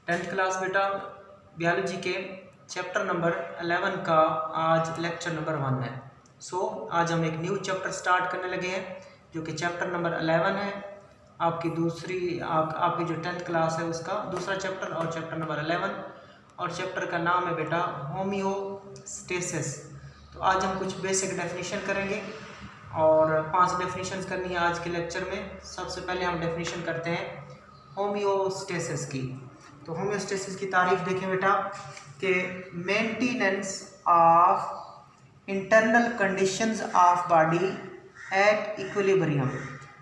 Tenth class बेटा biology के chapter number 11 का आज लेक्चर नंबर 1 है। आज हम एक न्यू चैप्टर स्टार्ट करने लगे हैं जो कि चैप्टर नंबर 11 है। आपकी आपकी जो टेंथ क्लास है उसका दूसरा चैप्टर और चैप्टर नंबर 11 और चैप्टर का नाम है बेटा होम्योस्टेसिस। तो आज हम कुछ बेसिक डेफिनेशन करेंगे और 5 डेफिनेशन करनी है आज के लेक्चर में। सबसे पहले हम डेफिनेशन करते हैं होम्योस्टेसिस की। तो होम्योस्टेसिस की तारीफ देखें बेटा कि maintenance of internal conditions of body at equilibrium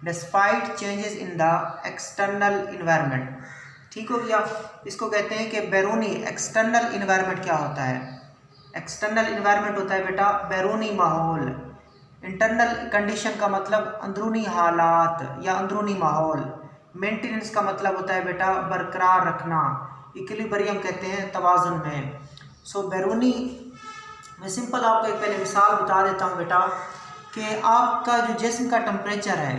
despite changes in the external environment. ठीक हो गया। इसको कहते हैं कि बैरूनी एक्सटर्नल इन्वायरमेंट क्या होता है? एक्सटर्नल इन्वायरमेंट होता है बेटा बैरूनी माहौल। इंटरनल कंडीशन का मतलब अंदरूनी हालात या अंदरूनी माहौल। मेंटेनेंस का मतलब होता है बेटा बरकरार रखना। इक्विलिब्रियम कहते हैं तवाज़ुन में। बैरूनी मैं सिंपल आपको एक पहले मिसाल बता देता हूँ बेटा कि आपका जो जिस्म का टेम्परेचर है,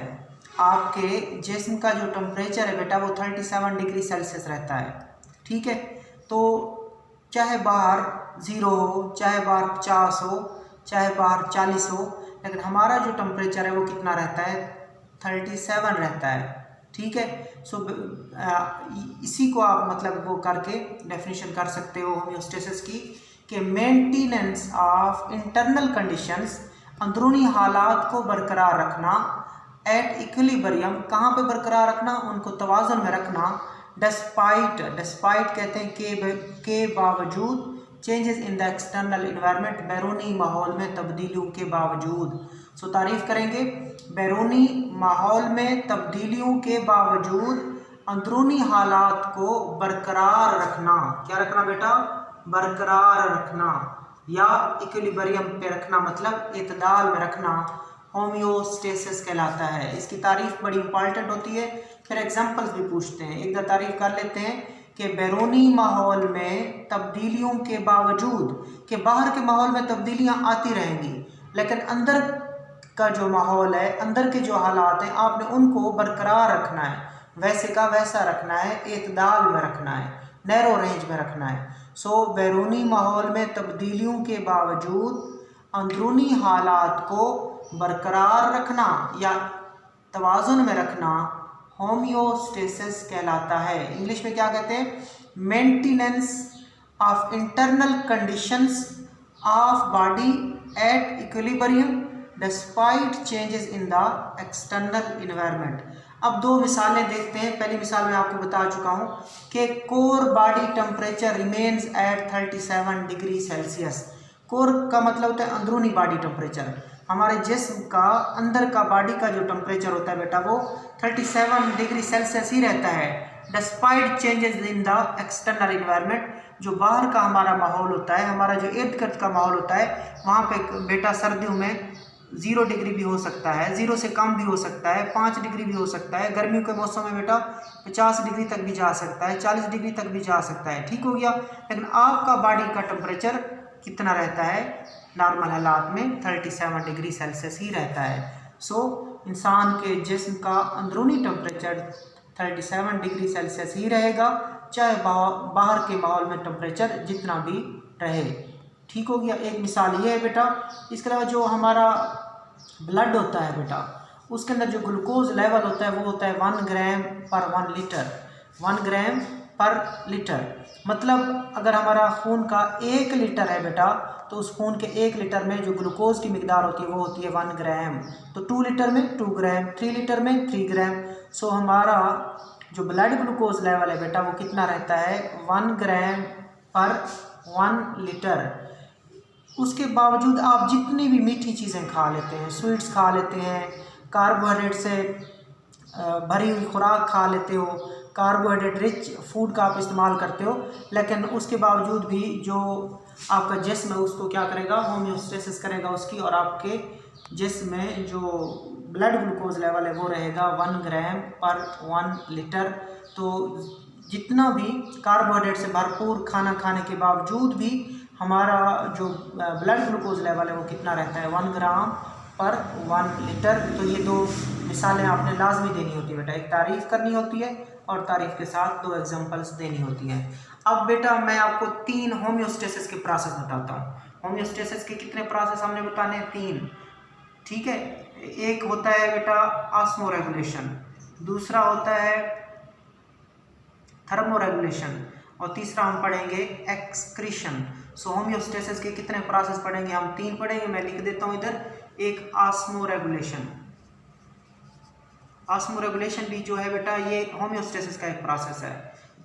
आपके जिस्म का जो टेम्परेचर है बेटा वो 37 डिग्री सेल्सियस रहता है। ठीक है। तो चाहे बाहर 0 हो, चाहे बाहर 50 हो, चाहे बाहर 40 हो, लेकिन हमारा जो टेम्परेचर है वो कितना रहता है? 37 रहता है। ठीक है। इसी को आप मतलब वो करके डेफिनेशन कर सकते हो होम्योस्टेसिस की कि मेंटेनेंस ऑफ इंटरनल कंडीशंस, अंदरूनी हालात को बरकरार रखना, एट इक्विलिब्रियम कहाँ पे बरकरार रखना? उनको तवाज़ुन में रखना। डिस्पाइट कहते हैं के बावजूद changes in the external environment, बैरूनी माहौल में तब्दीलियों के बावजूद। तारीफ करेंगे बैरूनी माहौल में तब्दीलियों के बावजूद अंदरूनी हालात को बरकरार रखना। क्या रखना बेटा? बरकरार रखना या इक्विलिब्रियम पे रखना, मतलब इतदाल में रखना, होम्योस्टेसिस कहलाता है। इसकी तारीफ बड़ी इंपॉर्टेंट होती है। फिर एग्जांपल्स भी पूछते हैं, एक तारीफ कर लेते हैं कि बैरूनी माहौल में तब्दीलियों के बावजूद, कि बाहर के माहौल में तब्दीलियां आती रहेंगी लेकिन अंदर का जो माहौल है, अंदर के जो हालात हैं, आपने उनको बरकरार रखना है, वैसे का वैसा रखना है, इतदाल में रखना है, नैरो रेंज में रखना है। बैरूनी माहौल में तब्दीलियों के बावजूद अंदरूनी हालात को बरकरार रखना या तवाज़ुन में रखना होम्योस्टेसिस कहलाता है। इंग्लिश में क्या कहते हैं? Maintenance of internal conditions of body at equilibrium despite changes in the external environment. अब 2 मिसालें देखते हैं। पहली मिसाल में आपको बता चुका हूँ कि core body temperature remains at 37 degree Celsius. Core का मतलब होता है अंदरूनी बॉडी टेम्परेचर। हमारे जिस्म का अंदर का बॉडी का जो टेम्परेचर होता है बेटा वो 37 डिग्री सेल्सियस ही रहता है, despite changes in the external environment. जो बाहर का हमारा माहौल होता है, हमारा जो इर्द गिर्द का माहौल होता है, वहाँ पे बेटा सर्दियों में 0 डिग्री भी हो सकता है, 0 से कम भी हो सकता है, 5 डिग्री भी हो सकता है। गर्मियों के मौसम में बेटा 50 डिग्री तक भी जा सकता है, 40 डिग्री तक भी जा सकता है। ठीक हो गया। लेकिन आपका बॉडी का टेम्परेचर कितना रहता है? नॉर्मल हालात में 37 डिग्री सेल्सियस ही रहता है। इंसान के जिस्म का अंदरूनी टेम्परेचर 37 डिग्री सेल्सियस ही रहेगा, चाहे बाहर के माहौल में टेम्परेचर जितना भी रहे। ठीक हो गया। एक मिसाल ये है बेटा। इसके अलावा जो हमारा ब्लड होता है बेटा, उसके अंदर जो ग्लूकोज लेवल होता है वो होता है 1 ग्राम पर 1 लीटर। 1 ग्राम पर लीटर मतलब अगर हमारा खून का 1 लीटर है बेटा, तो उस खून के 1 लीटर में जो ग्लूकोज की मिकदार होती है वो होती है 1 ग्राम। तो 2 लीटर में 2 ग्राम, 3 लीटर में 3 ग्राम। हमारा जो ब्लड ग्लूकोज लेवल है बेटा वो कितना रहता है? 1 ग्राम पर 1 लीटर। उसके बावजूद आप जितनी भी मीठी चीज़ें खा लेते हैं, स्वीट्स खा लेते हैं, कार्बोहाइड्रेट से भरी हुई खुराक खा लेते हो, कार्बोहाइड्रेट रिच फूड का आप इस्तेमाल करते हो, लेकिन उसके बावजूद भी जो आपका जिस्म है उसको क्या करेगा? होम्योस्टेसिस करेगा उसकी, और आपके जिस्म में जो ब्लड ग्लूकोज लेवल है वो रहेगा 1 ग्राम पर 1 लीटर। तो जितना भी कार्बोहाइड्रेट से भरपूर खाना खाने के बावजूद भी हमारा जो ब्लड ग्लूकोज लेवल है वो कितना रहता है? 1 ग्राम पर 1 लीटर। तो ये 2 मिसालें आपने लाजमी देनी होती है बेटा। एक तारीफ़ करनी होती है और तारीफ के साथ 2 एग्जांपल्स देनी होती हैं। अब बेटा मैं आपको 3 होम्योस्टेसिस के प्रोसेस बताता हूँ। होम्योस्टेसिस के कितने प्रोसेस हमने बताने हैं? 3, ठीक है। एक होता है बेटा ऑस्मोरेगुलेशन, दूसरा होता है थर्मोरेगुलेशन और तीसरा हम पढ़ेंगे एक्सक्रीशन। सो होम्योस्टेसिस के कितने प्रोसेस पढ़ेंगे? हम 3 पढ़ेंगे। मैं लिख देता हूँ इधर। एक ऑस्मोरेगुलेशन, ऑस्मोरेगुलेशन भी जो है बेटा ये होम्योस्टेसिस का एक प्रोसेस है।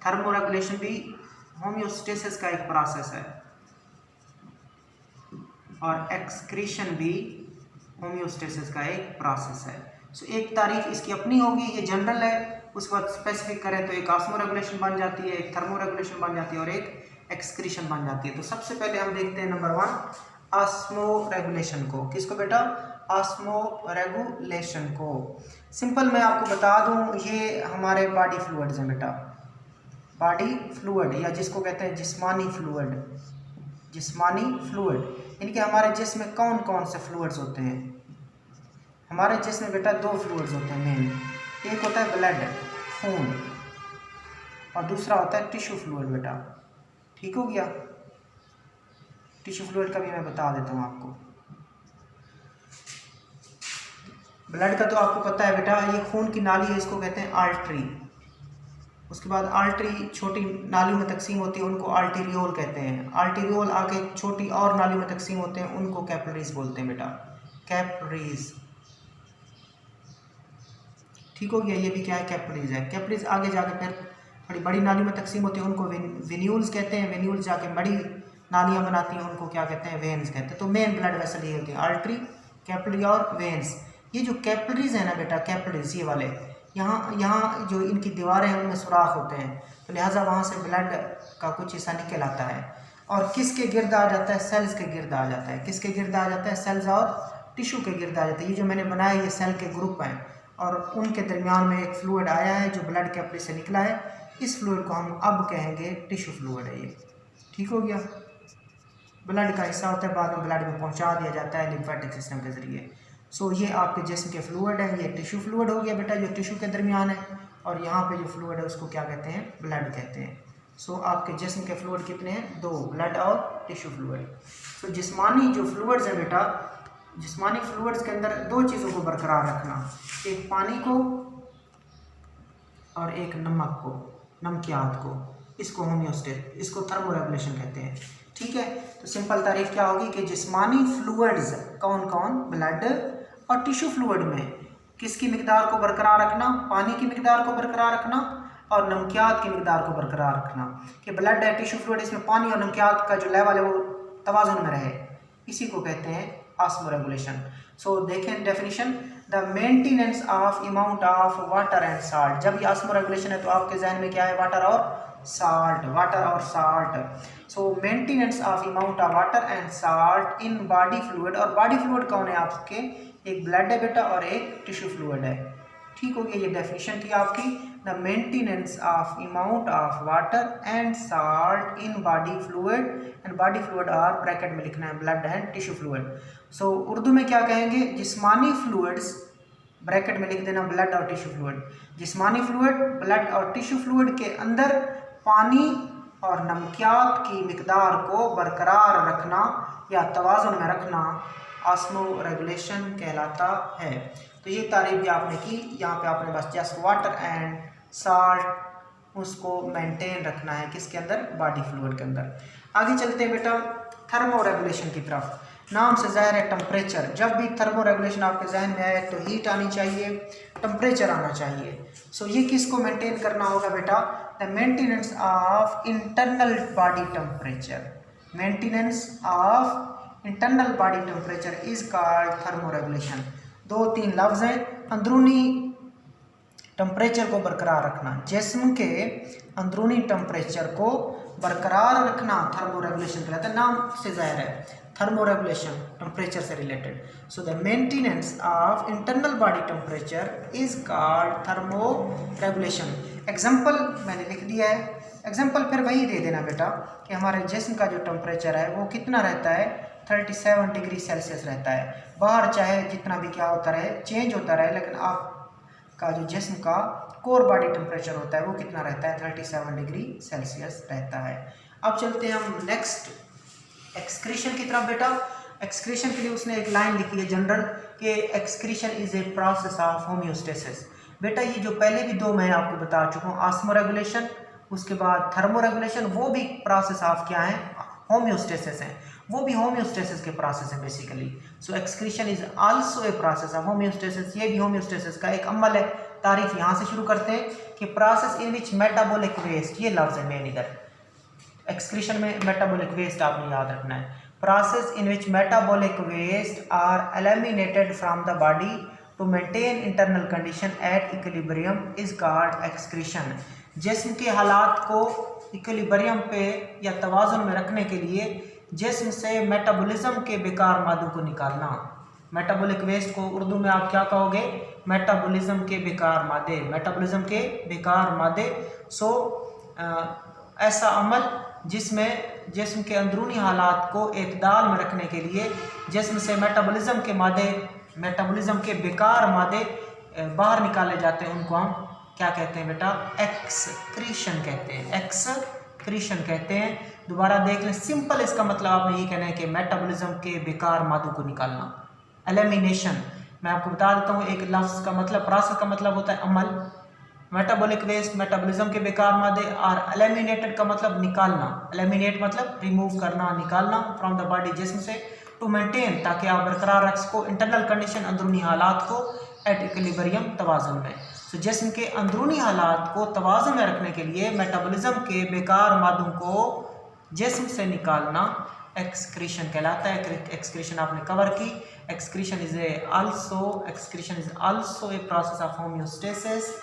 थर्मोरेगुलेशन भी होम्योस्टेसिस का एक प्रोसेस है और एक्सक्रीशन भी होम्योस्टेसिस का एक प्रोसेस है। सो एक तारीफ इसकी अपनी होगी, ये जनरल है। उस वक्त स्पेसिफिक करें तो एक ऑस्मोरेगुलेशन बन जाती है, एक थर्मोरेगुलेशन बन जाती है और एक एक्सक्रीशन बन जाती है। तो सबसे पहले हम देखते हैं नंबर 1 ऑस्मोरेगुलेशन को। किसको बेटा? ऑस्मोरेगुलेशन को। सिंपल मैं आपको बता दूं, ये हमारे बॉडी फ्लूइड्स हैं बेटा। बॉडी फ्लूइड या जिसको कहते हैं जिस्मानी फ्लूइड, जिस्मानी फ्लूइड यानी कि हमारे जिस्म में कौन कौन से फ्लूइड्स होते हैं? हमारे जिस्म में बेटा 2 फ्लूइड्स होते हैं मेन। एक होता है ब्लड, खून, और दूसरा होता है टिश्यू फ्लूइड बेटा। ठीक हो गया? टिश्यू फ्लूइड का भी मैं बता देता हूँ आपको। ब्लड का तो आपको पता है बेटा, ये खून की नाली है, इसको कहते हैं आर्टरी। उसके बाद आर्टरी छोटी नालियों में तकसीम होती है, उनको आर्टीरियोल कहते हैं। आर्टीरियोल आगे छोटी और नालियों में तकसीम होते हैं, उनको कैपिलरीज बोलते हैं बेटा, कैपिलरीज। ठीक हो गया? ये भी क्या है? कैपिलरीज है। कैपिलरीज आगे जाके फिर थोड़ी बड़ी नालियों में तकसीम होती है, उनको वेन्यूल्स कहते हैं। वेन्यूल्स जाके बड़ी नालियाँ बनाती हैं, उनको क्या कहते हैं? वेन्स कहते हैं। तो मेन ब्लड वेसल ये होती है, आर्टरी, कैपिलरी और वेन्स। ये जो कैपिलरीज है ना बेटा, कैपिलरीज ये वाले, यहाँ जो इनकी दीवारें हैं उनमें सुराख होते हैं, तो लिहाजा वहाँ से ब्लड का कुछ हिस्सा निकल आता है और किसके गिर्द आ जाता है? सेल्स के गिर्द आ जाता है। किसके गिर्द आ जाता है? सेल्स और टिश्यू के गिर्द आ जाता है। ये जो मैंने बनाया ये सेल के ग्रुप हैं और उनके दरमियान में एक फ्लूइड आया है जो ब्लड कैपिलरी से निकला है। इस फ्लूइड को हम अब कहेंगे टिश्यू फ्लूइड है ये। ठीक हो गया? ब्लड का हिस्सा होता है, बाद में ब्लड में पहुँचा दिया जाता है लिम्फेटिक सिस्टम के ज़रिए। सो ये आपके जिस्म के फ्लूइड है। ये टिश्यू फ्लूइड हो गया बेटा, जो टिश्यू के दरमियान है, और यहाँ पे जो फ्लूइड है उसको क्या कहते हैं? ब्लड कहते हैं। सो आपके जिस्म के फ्लूइड कितने हैं? 2, ब्लड और टिश्यू फ्लूइड। सो जिस्मानी जो फ्लूइड्स हैं बेटा, जिस्मानी फ्लूइड्स के अंदर 2 चीज़ों को बरकरार रखना, एक पानी को और एक नमक को, नमकियात को, इसको होम्योस्टेट, इसको थर्मोरेगुलेशन कहते हैं। ठीक है? तो सिंपल तारीफ क्या होगी कि जिस्मानी फ्लूइड्स कौन कौन? ब्लड और टिश्यू फ्लूइड में किसकी मिकदार को बरकरार रखना? पानी की मिकदार को बरकरार रखना और नमकियात की मिकदार को बरकरार रखना। कि ब्लड है, टिश्यू फ्लूइड, इसमें पानी और नमकियात का जो लेवल है वो तवाज़ुन में रहे, इसी को कहते हैं ऑस्मोरेगुलेशन। सो देखें definition, the maintenance of amount of water and salt. जब ये ऑस्मोरेगुलेशन है तो आपके जहन में क्या है? वाटर और साल्ट, वाटर और salt. So maintenance of amount of water and salt in body fluid. और बॉडी फ्लूइड कौन है आपके? एक ब्लड है बेटा और एक टिश्यू फ्लूइड है। ठीक हो गया? ये डेफिनेशन थी आपकी, the maintenance of amount of water and salt in body fluid. And body fluid और ब्रैकेट में लिखना है ब्लड एंड टिश्यू फ्लूइड। सो उर्दू में क्या कहेंगे? जिस्मानी फ्लूइड्स, ब्रैकेट में लिख देना ब्लड और टिश्यू फ्लूइड। जिस्मानी फ्लूइड, ब्लड और टिश्यू फ्लूइड के अंदर पानी और नमकियात की मिकदार को बरकरार रखना या तवाज़ुन में रखना ऑस्मोरेगुलेशन कहलाता है। तो ये तारीफ भी आपने की। यहाँ पे आपने बस जस्ट वाटर एंड साल्ट उसको मेंटेन रखना है, किसके अंदर? बॉडी फ्लूइड के अंदर। आगे चलते हैं बेटा थर्मोरेगुलेशन की तरफ। नाम से ज़ाहिर है टेम्परेचर। जब भी थर्मोरेगुलेशन आपके जहन में आए तो हीट आनी चाहिए, टेम्परेचर आना चाहिए। सो ये किसको मेंटेन करना होगा बेटा? The maintenance of internal body temperature. Maintenance of internal body temperature is called thermoregulation. 2-3 लफ्ज़ हैं। अंदरूनी टेम्परेचर को बरकरार रखना, जिस्म के अंदरूनी टेम्परेचर को बरकरार रखना थर्मोरेगुलेशन कहलाता है। नाम से ज़ाहिर है थर्मोरेगुलेशन टेम्परेचर से related. So the maintenance of internal body temperature is called thermoregulation. Example मैंने लिख दिया है। एग्जाम्पल फिर वही दे देना बेटा कि हमारे जिस्म का जो टेम्परेचर है वो कितना रहता है? 37 डिग्री सेल्सियस रहता है। बाहर चाहे जितना भी क्या होता रहे, चेंज होता रहे, लेकिन आपका जो जिस्म का कोर बॉडी टेम्परेचर होता है वो कितना रहता है, 37 डिग्री सेल्सियस रहता है। अब चलते हैं हम नेक्स्ट एक्सक्रीशन की तरफ। बेटा एक्सक्रीशन के लिए उसने एक लाइन लिखी है जनरल कि excretion is a process of homeostasis. बेटा ये जो पहले भी दो मैं आपको बता चुका हूँ, ऑस्मोरेगुलेशन उसके बाद थर्मोरेगुलेशन, वो भी प्रोसेस ऑफ क्या है, होम्योस्टेसिस है, वो भी होम्योस्टेसिस के प्रोसेस है basically. So excretion is also a process of homeostasis, ये भी होम्योस्टेसिस का एक अमल है। तारीफ यहाँ से शुरू करते हैं कि process in which metabolic waste, ये लफ्ज है मेन इधर एक्सक्रीशन में, मेटाबॉलिक वेस्ट आपने याद रखना है। Process in which metabolic waste are eliminated from the body to maintain internal condition at equilibrium is called excretion. जिस्म के हालात को इक्विलिब्रियम पे या तवाज़ुन में रखने के लिए जिस्म से मेटाबॉलिज्म के बेकार मादों को निकालना। मेटाबॉलिक वेस्ट को उर्दू में आप क्या कहोगे, मेटाबॉलिज्म के बेकार मादे, मेटाबॉलिज्म के बेकार मादे। सो ऐसा अमल जिसमें जिस्म के अंदरूनी हालात को एतदाल में रखने के लिए जिस्म से मेटाबॉलिज्म के मादे, मेटाबॉलिज्म के बेकार मादे बाहर निकाले जाते हैं, उनको हम क्या कहते हैं बेटा, एक्सक्रीशन कहते हैं, एक्सक्रीशन कहते हैं। दोबारा देख लें, सिंपल इसका मतलब आपने ये कहना है कि मेटाबॉलिज्म के बेकार मादों को निकालना, एलिमिनेशन। मैं आपको बता देता हूँ एक लफ्ज़ का मतलब, प्रोसेस का मतलब होता है अमल, मेटाबॉलिक वेस्ट मेटाबॉलिज्म के बेकार मादे, और एलिमिनेटेड का मतलब निकालना, एलिमिनेट मतलब रिमूव करना, निकालना फ्रॉम द बॉडी जिस्म से, टू मेंटेन ताकि आप बरकरार रख सको इंटरनल कंडीशन अंदरूनी हालात को एट इक्विलिब्रियम तवाज़ुन में। तो जिस्म के अंदरूनी हालात को तवाज़ुन में रखने के लिए मेटाबॉलिज्म के बेकार मादों को जिस्म से निकालना एक्सक्रीशन कहलाता है। एक्सक्रीशन आपने कवर की। Excretion is also a process of homeostasis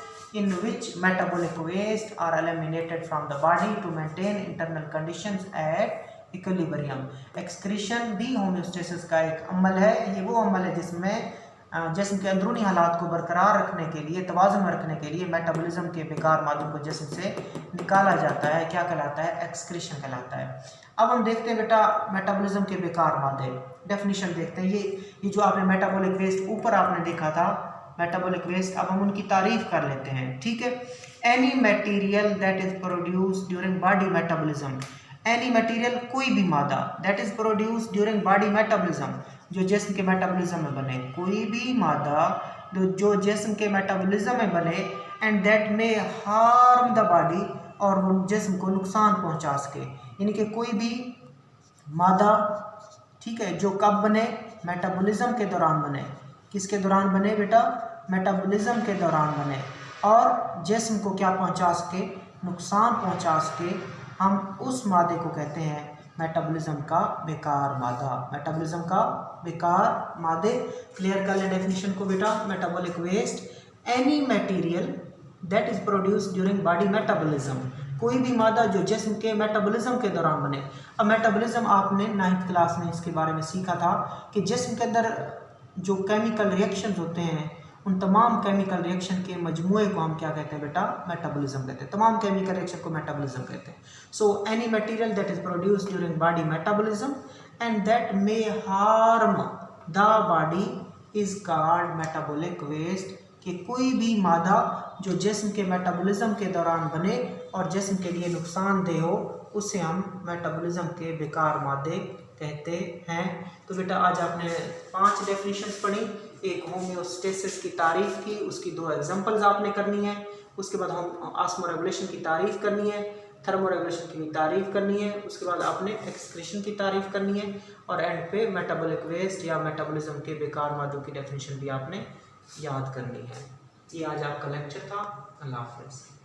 in which metabolic waste are eliminated from the body to maintain internal conditions at equilibrium। Excretion भी होम्योस्टेसिस का एक अमल है। ये वो अमल है जिसमें जिस्म के अंदरूनी हालात को बरकरार रखने के लिए, तवाज़ुन में रखने के लिए मेटाबॉलिज्म के बेकार मादों को जिस्म से निकाला जाता है। क्या कहलाता है, एक्सक्रीशन कहलाता है। अब हम देखते हैं बेटा मेटाबॉलिज्म के बेकार मादे, डेफिनेशन देखते हैं। ये जो आपने मेटाबॉलिक वेस्ट ऊपर आपने देखा था, मेटाबॉलिक वेस्ट, अब हम उनकी तारीफ कर लेते हैं, ठीक है। Any material that is produce during body metabolism, any material कोई भी मादा that is produce during body metabolism, जो जिस्म के मेटाबॉलिज्म में बने, कोई भी मादा जो जिस्म के मेटाबॉलिज्म में बने, एंड दैट में हार्म द बॉडी, और वो जिस्म को नुकसान पहुंचा सके। यानी कि कोई भी मादा, ठीक है, जो कब बने, मेटाबॉलिज्म के दौरान बने। किसके दौरान बने बेटा, मेटाबॉलिज्म के दौरान बने, और जिस्म को क्या पहुंचा सके, नुकसान पहुंचा सके, हम उस मादे को कहते हैं मेटाबॉलिज्म का बेकार मादा, मेटाबॉलिज्म का बेकार मादे। क्लियर कर ले डेफिनेशन को बेटा। Metabolic waste any material that is produce during body metabolism, कोई भी मादा जो जिस्म के मेटाबॉलिज्म के दौरान बने। अब मेटाबॉलिज्म आपने 9th क्लास में इसके बारे में सीखा था कि जिस्म के अंदर जो केमिकल रिएक्शंस होते हैं, उन तमाम केमिकल रिएक्शन के मजमूए को हम क्या कहते हैं बेटा, मेटाबॉलिज्म कहते हैं। तमाम केमिकल रिएक्शन को मेटाबॉलिज्म कहते हैं। So any material that is produced during body metabolism and that may harm the body is called metabolic waste, कि कोई भी मादा जो जिस्म के मेटाबॉलिज्म के दौरान बने और जिस्म के लिए नुकसानदेह हो, उसे हम मेटाबॉलिज्म के बेकार मादे कहते हैं। तो बेटा आज आपने 5 डेफिनेशंस पढ़ी, एक होम्योस्टेसिस की तारीफ की, उसकी 2 एग्जांपल्स आपने करनी है, उसके बाद हम ऑस्मोरेगुलेशन की तारीफ करनी है, थर्मोरेगुलेशन की भी तारीफ करनी है, उसके बाद आपने एक्सक्रीशन की तारीफ करनी है, और एंड पे मेटाबॉलिक वेस्ट या मेटाबॉलिज्म के बेकार मादों की डेफिनेशन भी आपने याद करनी है। ये आज आपका लेक्चर था। अल्लाह हाफ़िज़।